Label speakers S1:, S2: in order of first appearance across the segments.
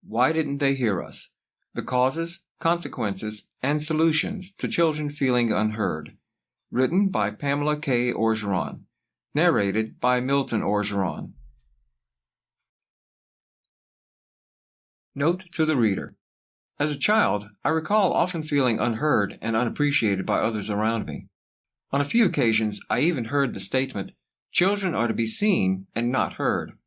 S1: Why Didn't They Hear Us? The Causes, Consequences, and Solutions to Children Feeling Unheard. Written by Pamela Orgeron. Narrated by Milton Orgeron. Note to the reader. As a child, I recall often feeling unheard and unappreciated by others around me. On a few occasions, I even heard the statement, "Children are to be seen and not heard."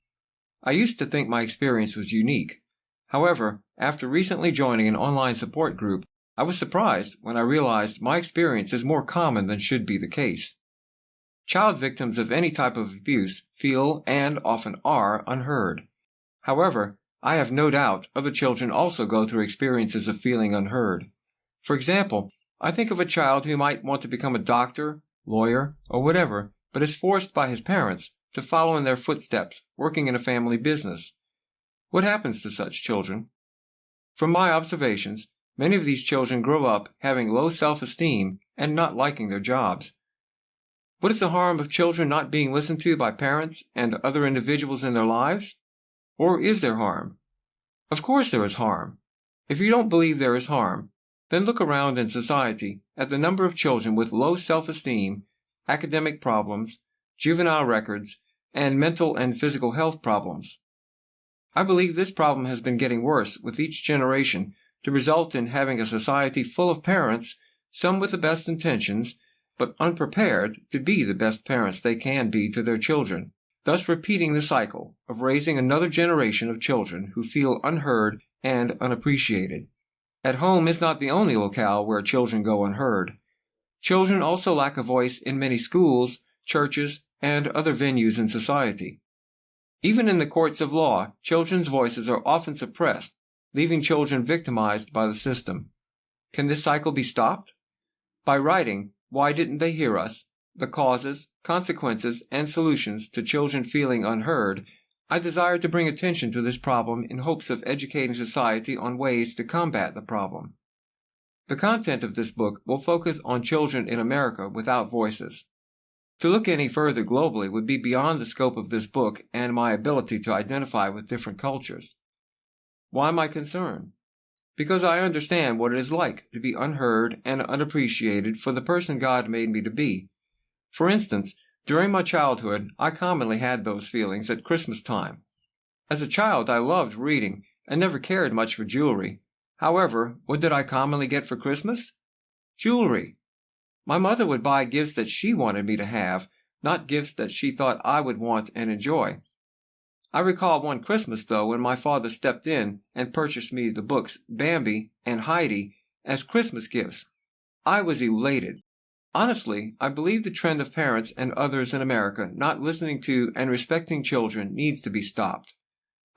S1: I used to think my experience was unique. However, after recently joining an online support group, I was surprised when I realized my experience is more common than should be the case. Child victims of any type of abuse feel and often are unheard. However, I have no doubt other children also go through experiences of feeling unheard. For example, I think of a child who might want to become a doctor, lawyer, or whatever, but is forced by his parents to follow in their footsteps, working in a family business. What happens to such children? From my observations, many of these children grow up having low self-esteem and not liking their jobs. What is the harm of children not being listened to by parents and other individuals in their lives? Or is there harm? Of course there is harm. If you don't believe there is harm, then look around in society at the number of children with low self-esteem, academic problems, juvenile records, and mental and physical health problems. I believe this problem has been getting worse with each generation to result in having a society full of parents, some with the best intentions, but unprepared to be the best parents they can be to their children, thus repeating the cycle of raising another generation of children who feel unheard and unappreciated. At home is not the only locale where children go unheard. Children also lack a voice in many schools, churches, and other venues in society. Even in the courts of law, children's voices are often suppressed, leaving children victimized by the system. Can this cycle be stopped? By writing Why Didn't They Hear Us? The Causes, Consequences, and Solutions to Children Feeling Unheard, I desire to bring attention to this problem in hopes of educating society on ways to combat the problem. The content of this book will focus on children in America without voices. To look any further globally would be beyond the scope of this book and my ability to identify with different cultures. Why my concern? Because I understand what it is like to be unheard and unappreciated for the person God made me to be. For instance, during my childhood, I commonly had those feelings at Christmas time. As a child, I loved reading and never cared much for jewelry. However, what did I commonly get for Christmas? Jewelry. My mother would buy gifts that she wanted me to have, not gifts that she thought I would want and enjoy. I recall one Christmas, though, when my father stepped in and purchased me the books Bambi and Heidi as Christmas gifts. I was elated. Honestly, I believe the trend of parents and others in America not listening to and respecting children needs to be stopped.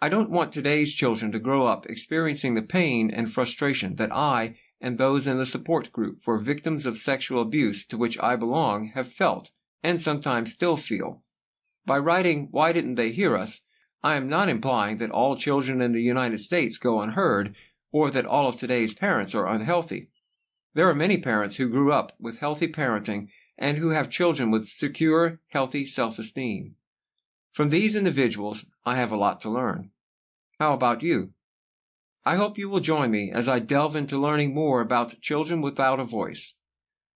S1: I don't want today's children to grow up experiencing the pain and frustration that I and those in the support group for victims of sexual abuse to which I belong have felt and sometimes still feel. By writing Why Didn't They Hear Us? I am not implying that all children in the United States go unheard or that all of today's parents are unhealthy. There are many parents who grew up with healthy parenting and who have children with secure, healthy self-esteem. From these individuals, I have a lot to learn. How about you? I hope you will join me as I delve into learning more about children without a voice.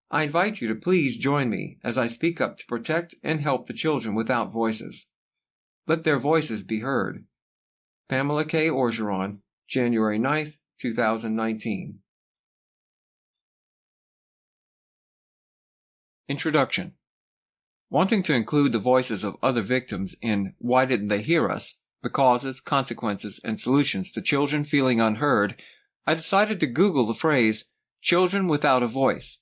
S1: I invite you to please join me as I speak up to protect and help the children without voices. Let their voices be heard. Pamela Orgeron, January 9th, 2019. Introduction. Wanting to include the voices of other victims in Why Didn't They Hear Us? The Causes, Consequences, and Solutions to Children Feeling Unheard, I decided to Google the phrase, children without a voice.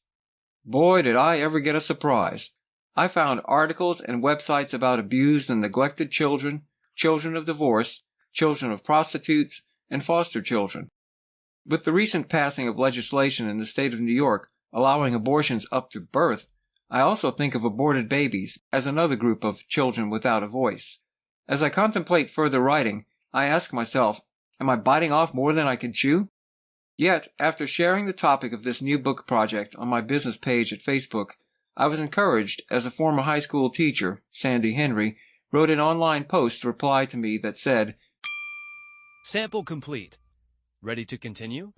S1: Boy, did I ever get a surprise. I found articles and websites about abused and neglected children, children of divorce, children of prostitutes, and foster children. With the recent passing of legislation in the state of New York allowing abortions up to birth, I also think of aborted babies as another group of children without a voice. As I contemplate further writing, I ask myself, am I biting off more than I can chew? Yet, after sharing the topic of this new book project on my business page at Facebook, I was encouraged as a former high school teacher, Sandy Henry, wrote an online post reply to me that said,
S2: Sample complete. Ready to continue?